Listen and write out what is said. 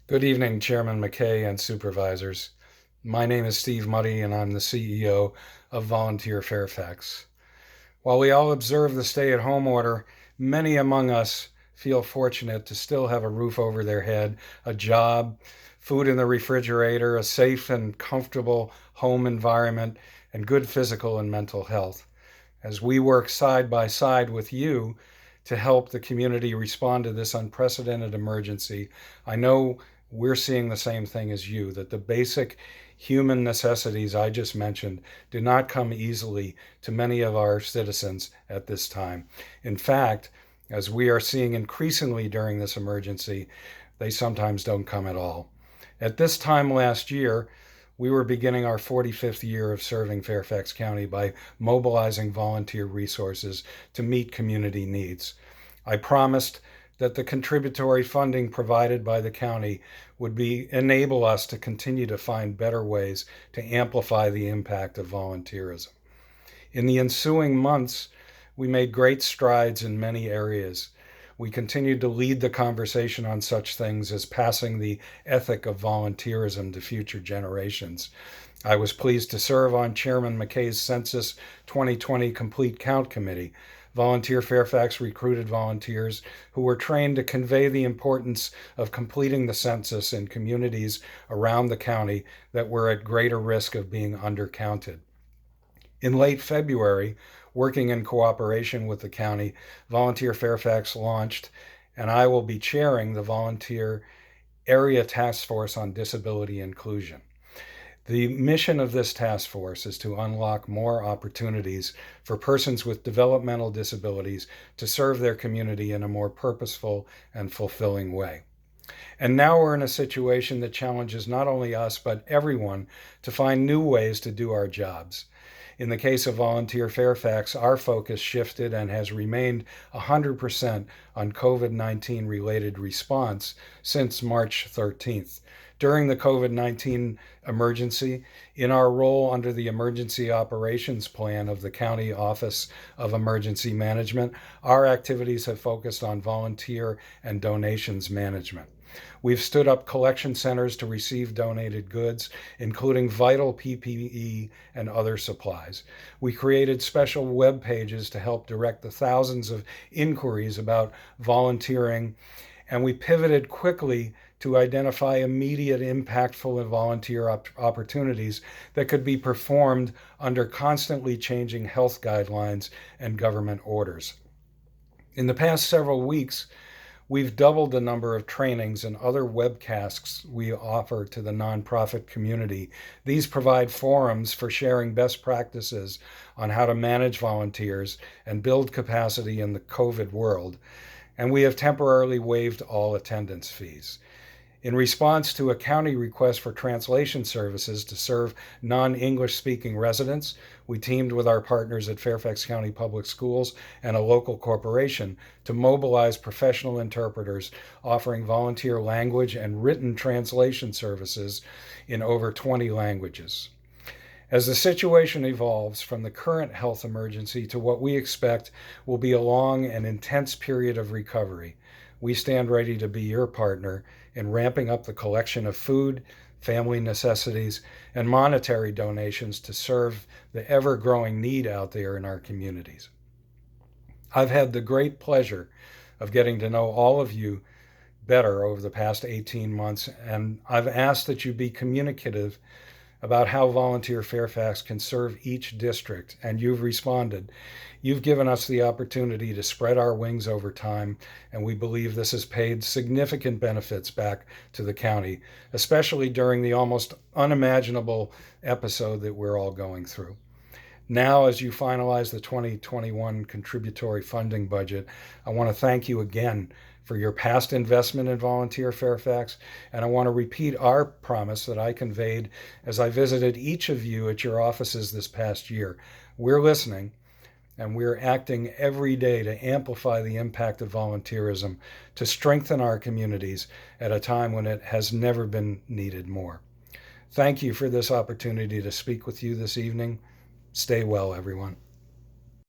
Good evening, Chairman McKay and Supervisors. My name is Steve Mutty, and I'm the CEO of Volunteer Fairfax. While we all observe the stay-at-home order, many among us feel fortunate to still have a roof over their head, a job, food in the refrigerator, a safe and comfortable home environment, and good physical and mental health. As we work side by side with you to help the community respond to this unprecedented emergency, I know we're seeing the same thing as you, that the basic human necessities I just mentioned do not come easily to many of our citizens at this time. In fact, as we are seeing increasingly during this emergency, they sometimes don't come at all. At this time last year, we were beginning our 45th year of serving Fairfax County by mobilizing volunteer resources to meet community needs. I promised that the contributory funding provided by the county would enable us to continue to find better ways to amplify the impact of volunteerism. In the ensuing months, we made great strides in many areas. We continued to lead the conversation on such things as passing the ethic of volunteerism to future generations. I was pleased to serve on Chairman McKay's Census 2020 Complete Count Committee. Volunteer Fairfax recruited volunteers who were trained to convey the importance of completing the census in communities around the county that were at greater risk of being undercounted. In late February, working in cooperation with the county, Volunteer Fairfax launched, and I will be chairing the Volunteer Area Task Force on Disability Inclusion. The mission of this task force is to unlock more opportunities for persons with developmental disabilities to serve their community in a more purposeful and fulfilling way. And now we're in a situation that challenges not only us, but everyone to find new ways to do our jobs. In the case of Volunteer Fairfax, our focus shifted and has remained 100% on COVID-19 related response since March 13th. During the COVID-19 emergency, in our role under the Emergency Operations Plan of the County Office of Emergency Management, our activities have focused on volunteer and donations management. We've stood up collection centers to receive donated goods, including vital PPE and other supplies. We created special web pages to help direct the thousands of inquiries about volunteering, and we pivoted quickly to identify immediate, impactful, and volunteer opportunities that could be performed under constantly changing health guidelines and government orders. In the past several weeks, we've doubled the number of trainings and other webcasts we offer to the nonprofit community. These provide forums for sharing best practices on how to manage volunteers and build capacity in the COVID world. And we have temporarily waived all attendance fees. In response to a county request for translation services to serve non-English speaking residents, we teamed with our partners at Fairfax County Public Schools and a local corporation to mobilize professional interpreters offering volunteer language and written translation services in over 20 languages. As the situation evolves from the current health emergency to what we expect will be a long and intense period of recovery, we stand ready to be your partner in ramping up the collection of food, family necessities, and monetary donations to serve the ever-growing need out there in our communities. I've had the great pleasure of getting to know all of you better over the past 18 months, and I've asked that you be communicative about how Volunteer Fairfax can serve each district, and you've responded. You've given us the opportunity to spread our wings over time, and we believe this has paid significant benefits back to the county, especially during the almost unimaginable episode that we're all going through. Now, as you finalize the 2021 contributory funding budget, I want to thank you again for your past investment in Volunteer Fairfax, and I want to repeat our promise that I conveyed as I visited each of you at your offices this past year. We're listening, and we're acting every day to amplify the impact of volunteerism to strengthen our communities at a time when it has never been needed more. Thank you for this opportunity to speak with you this evening. Stay well, everyone.